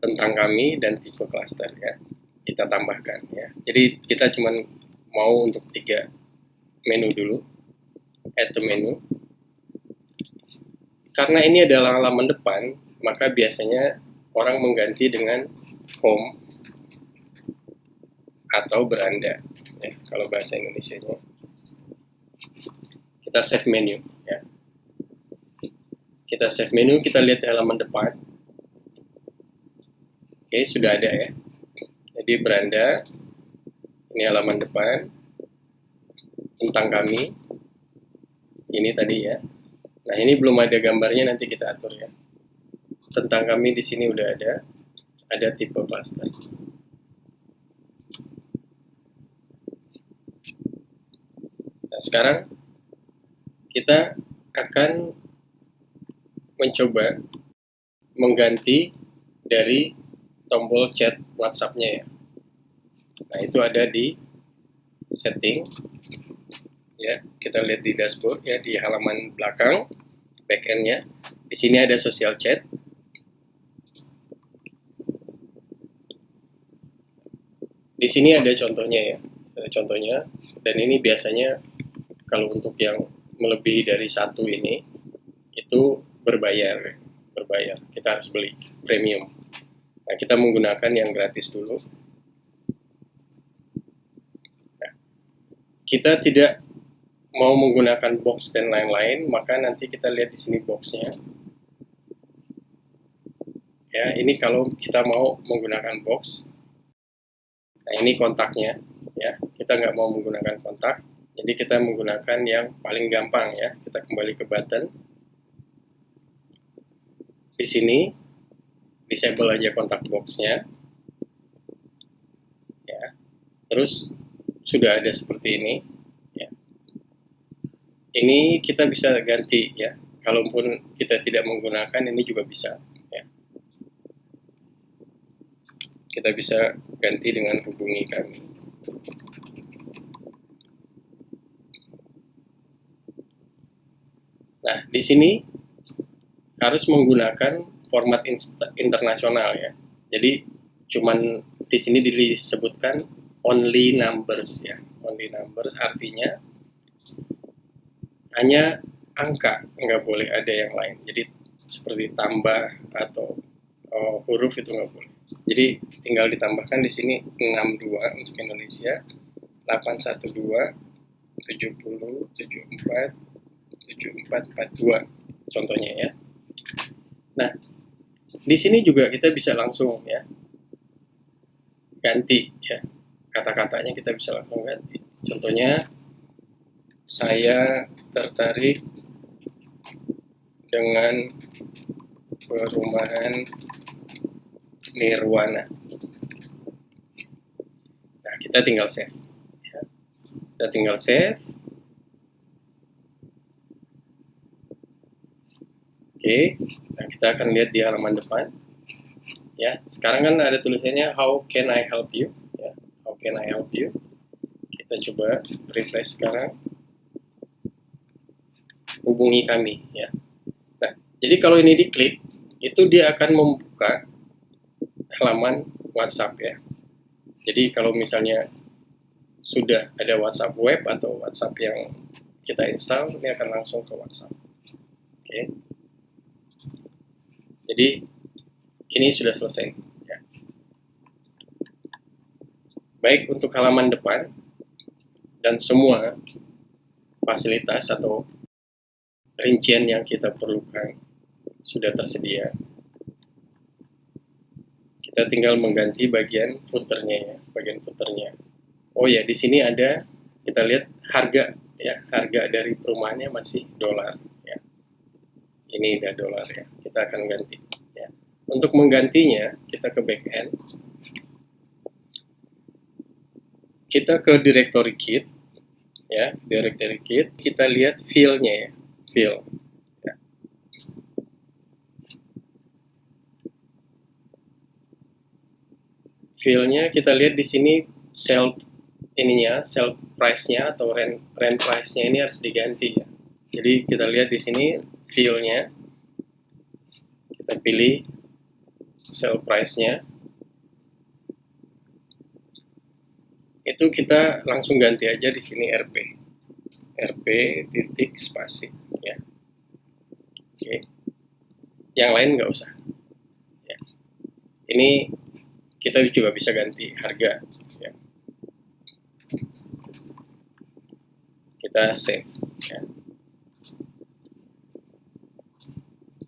tentang kami dan tipe klaster ya. Kita tambahkan ya. Jadi kita cuma mau untuk 3 menu dulu. Add to menu. Karena ini adalah halaman depan, maka biasanya orang mengganti dengan home atau beranda ya, kalau bahasa Indonesianya. Kita save menu ya. Kita save menu, kita lihat di halaman depan. Oke, sudah ada ya. Jadi beranda, ini halaman depan, tentang kami, ini tadi ya. Nah ini belum ada gambarnya, nanti kita atur ya. Tentang kami di sini udah ada tipe klaster. Nah sekarang kita akan mencoba mengganti dari tombol chat WhatsApp-nya ya. Nah itu ada di setting ya. Kita lihat di dashboard ya, di halaman belakang backend-nya. Di sini ada social chat. Di sini ada contohnya ya. Ada contohnya, dan ini biasanya kalau untuk yang melebihi dari 1 ini itu berbayar. Kita harus beli premium. Nah, kita menggunakan yang gratis dulu. Nah, kita tidak mau menggunakan box dan lain-lain, maka nanti kita lihat di sini boxnya. Ya, ini kalau kita mau menggunakan box. Nah, ini kontaknya. Ya, kita nggak mau menggunakan kontak. Jadi kita menggunakan yang paling gampang ya. Kita kembali ke button. Di sini disable aja kontak boxnya. Ya. Terus sudah ada seperti ini. Ya. Ini kita bisa ganti ya. Kalaupun kita tidak menggunakan, ini juga bisa. Ya. Kita bisa ganti dengan hubungi kami. Nah, di sini harus menggunakan format internasional ya. Jadi cuman di sini disebutkan only numbers ya. Only numbers artinya hanya angka, nggak boleh ada yang lain. Jadi seperti tambah atau huruf itu nggak boleh. Jadi tinggal ditambahkan di sini 62 untuk Indonesia, 812 70 74 7442 contohnya ya. Nah, di sini juga kita bisa langsung ya ganti ya, kata-katanya kita bisa langsung ganti. Contohnya, saya tertarik dengan perumahan Nirwana. Nah, kita tinggal save ya. Kita tinggal save. Oke, nah kita akan lihat di halaman depan. Ya, sekarang kan ada tulisannya how can I help you? Ya, how can I help you? Kita coba refresh sekarang. Hubungi kami ya. Nah, jadi kalau ini diklik, itu dia akan membuka halaman WhatsApp ya. Jadi kalau misalnya sudah ada WhatsApp web atau WhatsApp yang kita install, ini akan langsung ke WhatsApp. Oke. Jadi ini sudah selesai ya. baik untuk halaman depan dan semua fasilitas atau rincian yang kita perlukan sudah tersedia. Kita tinggal mengganti bagian footernya ya, bagian footernya. Oh ya, di sini ada, kita lihat harga ya, harga dari perumahannya masih dolar ya. Ini udah dolar ya, kita akan ganti ya. Untuk menggantinya kita ke back end, kita ke directory kit ya, directory kit, kita lihat fill-nya ya, fill ya. Fill-nya kita lihat di sini sell ininya, sell price-nya atau rent price-nya ini harus diganti ya. Jadi kita lihat di sini fill-nya, kita pilih sell price-nya, itu kita langsung ganti aja di sini RP titik spasi ya. Oke, yang lain nggak usah ya. Ini kita juga bisa ganti harga ya. Kita save ya.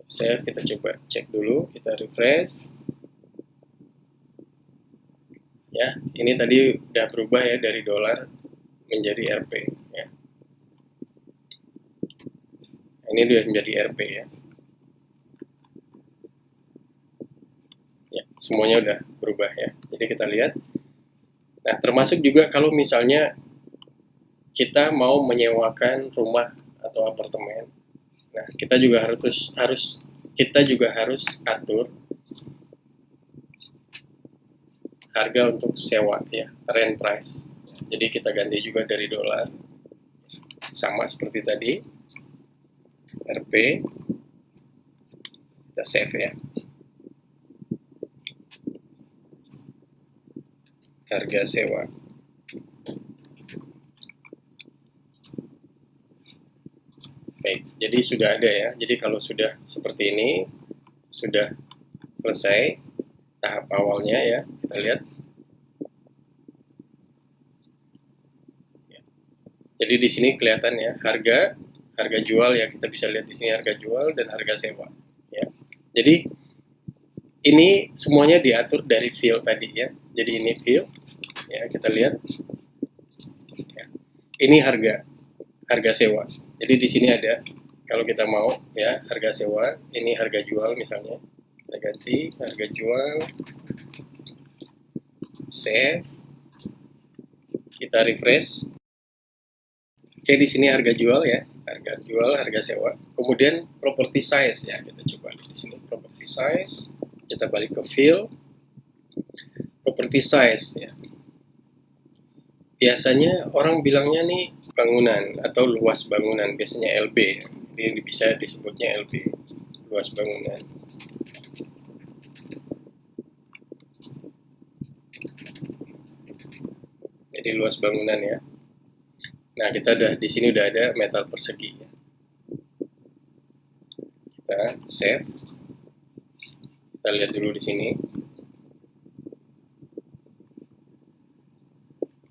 Save, kita coba cek dulu, kita refresh ya. Ini tadi udah berubah ya, dari dolar menjadi RP ya. Ini udah menjadi RP ya. Ya, semuanya udah berubah ya. Jadi kita lihat. Nah, termasuk juga kalau misalnya kita mau menyewakan rumah atau apartemen. Nah, kita juga harus atur harga untuk sewa ya, rent price. Jadi kita ganti juga dari dolar, sama seperti tadi, RP, kita save ya. Harga sewa. Baik, jadi sudah ada ya. Jadi kalau sudah seperti ini, sudah selesai tahap awalnya ya, kita lihat. Jadi di sini kelihatan ya, harga jual ya, kita bisa lihat di sini harga jual dan harga sewa ya. Jadi ini semuanya diatur dari fill tadi ya. Jadi ini fill ya, kita lihat ya. Ini harga sewa. Jadi di sini ada, kalau kita mau ya, harga sewa, ini harga jual misalnya. Kita ganti harga jual, save, kita refresh. Oke, di sini harga jual ya, harga jual, harga sewa. Kemudian property size ya, kita coba di sini property size. Kita balik ke fill, property size ya. Biasanya orang bilangnya nih bangunan atau luas bangunan, biasanya LB ya. Ini bisa disebutnya LB, luas bangunan. Jadi luas bangunan ya. Nah, kita di sini udah ada meter persegi ya. Kita save. Kita lihat dulu di sini.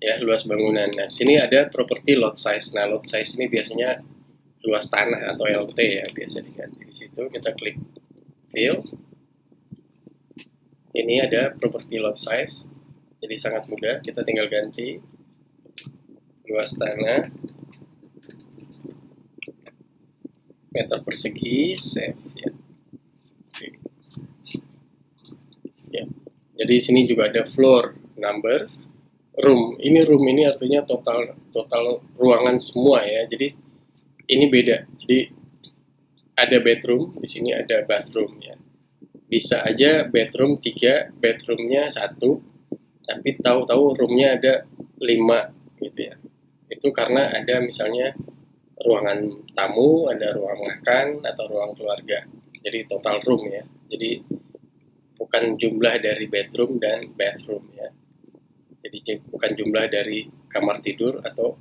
Ya, luas bangunan. Nah, sini ada property lot size. Nah, lot size ini biasanya luas tanah atau LT ya, biasa diganti di situ. Kita klik fill. Ini ada property lot size. Jadi sangat mudah, kita tinggal ganti luas tanah, meter persegi, save ya. Ya. Jadi sini juga ada floor number, room. Room ini artinya total ruangan semua ya. Jadi ini beda. Jadi ada bedroom, di sini ada bathroom ya. Bisa aja bedroom 3, bedroomnya 1, tapi tahu-tahu roomnya ada 5 gitu ya. Itu karena ada misalnya ruangan tamu, ada ruang makan atau ruang keluarga. Jadi total room ya. Jadi bukan jumlah dari bedroom dan bathroom ya. Jadi bukan jumlah dari kamar tidur atau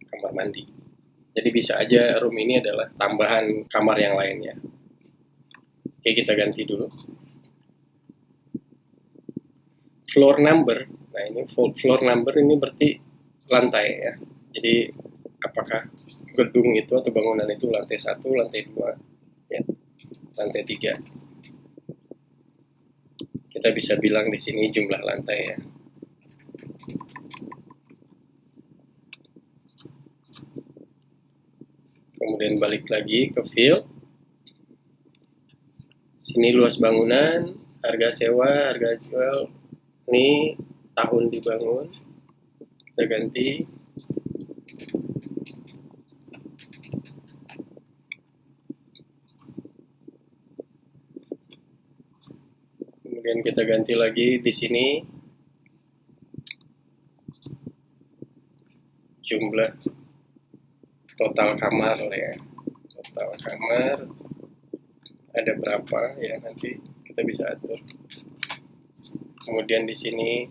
kamar mandi. Jadi bisa aja room ini adalah tambahan kamar yang lainnya. Oke, kita ganti dulu. Floor number. Nah, ini floor number ini berarti lantai ya. Jadi apakah gedung itu atau bangunan itu lantai 1, lantai 2, ya, lantai 3. Kita bisa bilang di sini jumlah lantai ya. Kemudian balik lagi ke field. Sini luas bangunan, harga sewa, harga jual, ini tahun dibangun. Kita ganti. Kemudian kita ganti lagi di sini jumlah total kamar ya. Total kamar ada berapa ya, nanti kita bisa atur. Kemudian di sini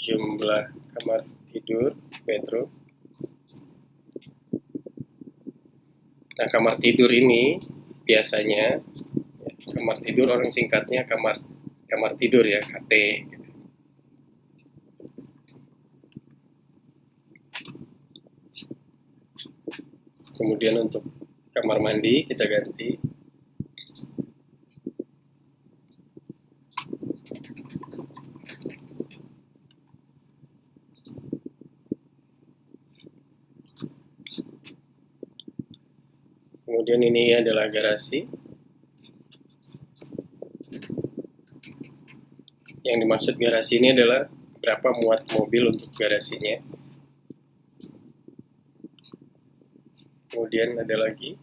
jumlah kamar tidur, bedroom. Nah, kamar tidur ini biasanya kamar tidur orang singkatnya kamar tidur ya, KT. Kemudian untuk kamar mandi kita ganti. Kemudian ini adalah garasi. Yang dimaksud garasi ini adalah berapa muat mobil untuk garasinya. Kemudian ada lagi.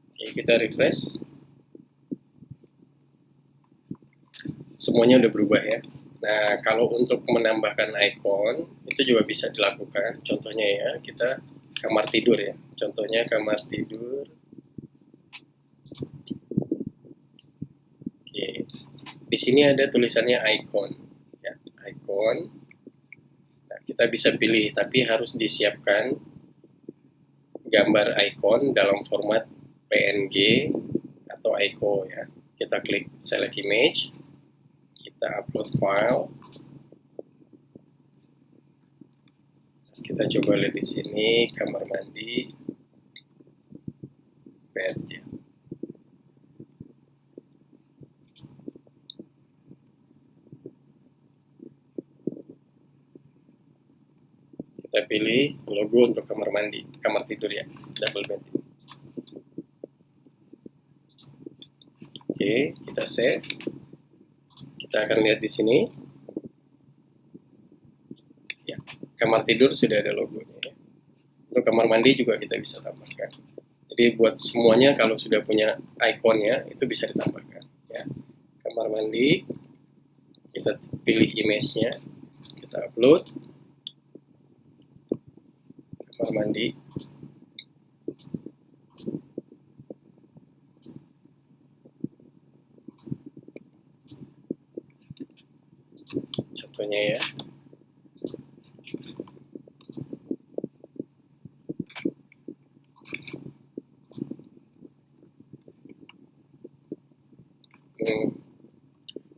Oke, kita refresh. Semuanya udah berubah ya. Nah, kalau untuk menambahkan icon itu juga bisa dilakukan. Contohnya ya, kita kamar tidur ya. Contohnya kamar tidur. Oke. Di sini ada tulisannya icon ya, icon. Nah, kita bisa pilih, tapi harus disiapkan gambar icon dalam format PNG atau ICO ya. Kita klik select image. Kita upload file. Kita coba lihat di sini kamar mandi, bed ya. Kita pilih logo untuk kamar mandi, kamar tidur ya, double bed. Oke, kita save. Kita akan lihat di sini. Ya, kamar tidur sudah ada logonya ya. Untuk kamar mandi juga kita bisa tambahkan. Jadi buat semuanya kalau sudah punya ikonnya itu bisa ditambahkan ya. Kamar mandi, kita pilih image-nya, kita upload. Kamar mandi. Contohnya ya.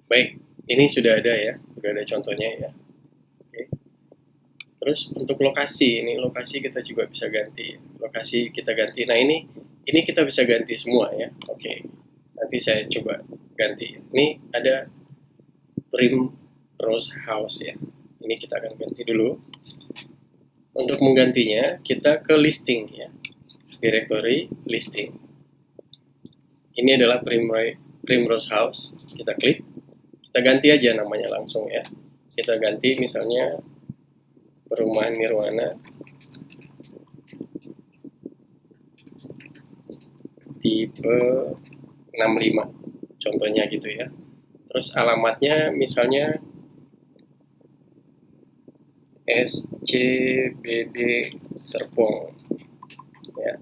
Baik, ini sudah ada ya, sudah ada contohnya ya. Oke. Terus untuk lokasi, ini lokasi kita juga bisa ganti. Lokasi kita ganti. Nah, ini kita bisa ganti semua ya. Oke. Nanti saya coba ganti. Ini ada Primrose House ya. Ini kita akan ganti dulu. Untuk menggantinya, kita ke listing ya. Directory listing. Ini adalah Primrose House. Kita klik. Kita ganti aja namanya langsung ya. Kita ganti misalnya Perumahan Nirwana tipe 65. Contohnya gitu ya. Terus alamatnya misalnya SCBD Serpong ya.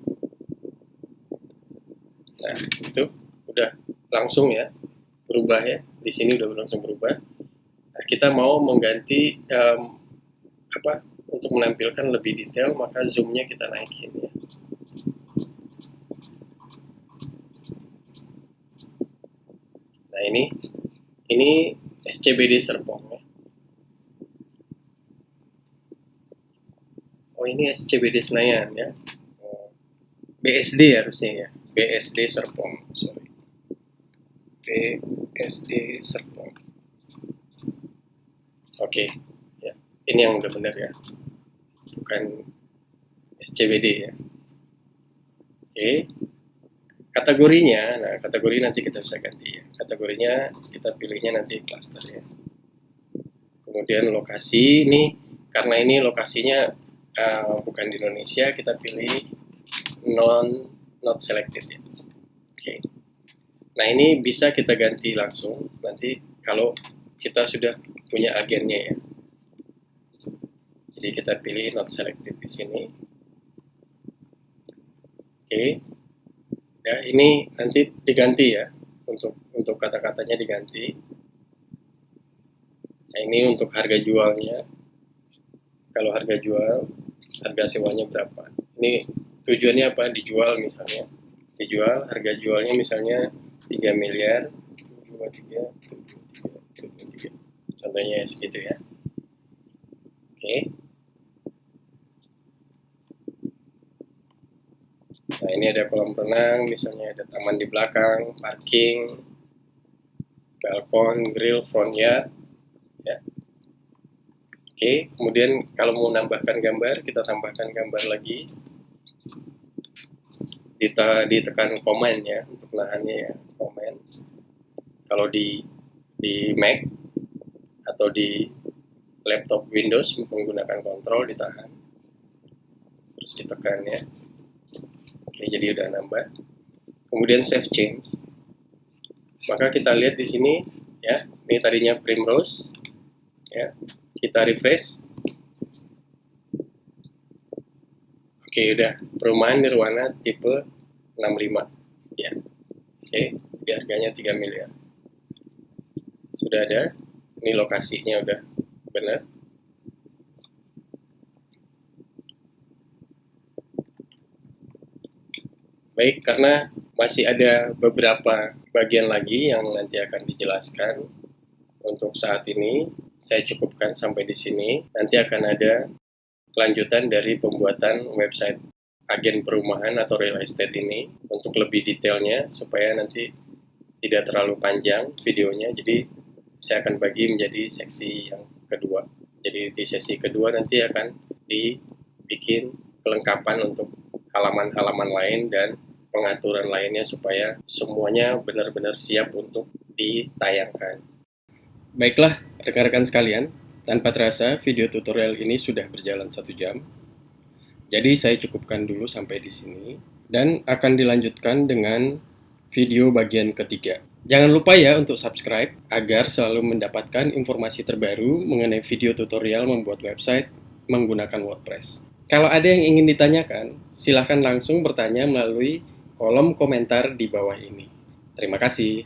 Nah, itu udah langsung ya berubah ya. Di sini udah langsung berubah. Nah, kita mau mengganti untuk menampilkan lebih detail, maka zoom-nya kita naikin ya. ini SCBD Serpong ya. Oh, ini SCBD Senayan ya. BSD harusnya ya. BSD Serpong, sorry. BSD Serpong. Oke, ya. Ini yang udah benar ya. Bukan SCBD ya. Oke. Kategorinya, nah kategori nanti kita bisa ganti ya. Kategorinya kita pilihnya nanti cluster ya. Kemudian lokasi ini, karena ini lokasinya bukan di Indonesia, kita pilih not selected ya. Oke. Nah ini bisa kita ganti langsung nanti kalau kita sudah punya agennya ya. Jadi kita pilih not selected di sini. Oke. Ya, ini nanti diganti ya, untuk kata-katanya diganti. Nah, ini untuk harga jualnya. Kalau harga jual, harga sewanya berapa? Ini tujuannya apa? Dijual misalnya. Dijual, harga jualnya misalnya 3 miliar. 73. Contohnya segitu ya. Oke. Nah, ini ada kolam renang, misalnya ada taman di belakang, parking, balkon, grill, front yard, ya. Oke, kemudian kalau mau nambahkan gambar, kita tambahkan gambar lagi. Ditekan command ya, untuk nahannya ya, command. Kalau di Mac atau di laptop Windows menggunakan kontrol, ditahan. Terus ditekan ya. Oke, jadi udah nambah. Kemudian save change. Maka kita lihat di sini ya, ini tadinya Primrose ya. Kita refresh. Oke, udah perumahan Nirwana tipe 65 ya. Oke, di harganya 3 miliar. Sudah ada. Ini lokasinya udah benar. Baik, karena masih ada beberapa bagian lagi yang nanti akan dijelaskan. Untuk saat ini, saya cukupkan sampai di sini. Nanti akan ada kelanjutan dari pembuatan website agen perumahan atau real estate ini untuk lebih detailnya, supaya nanti tidak terlalu panjang videonya. Jadi, saya akan bagi menjadi seksi yang kedua. Jadi, di sesi kedua nanti akan dibikin kelengkapan untuk halaman-halaman lain dan pengaturan lainnya supaya semuanya benar-benar siap untuk ditayangkan. Baiklah, rekan-rekan sekalian, tanpa terasa video tutorial ini sudah berjalan 1 jam. Jadi saya cukupkan dulu sampai di sini dan akan dilanjutkan dengan video bagian ketiga. Jangan lupa ya untuk subscribe agar selalu mendapatkan informasi terbaru mengenai video tutorial membuat website menggunakan WordPress. Kalau ada yang ingin ditanyakan, silahkan langsung bertanya melalui kolom komentar di bawah ini. Terima kasih.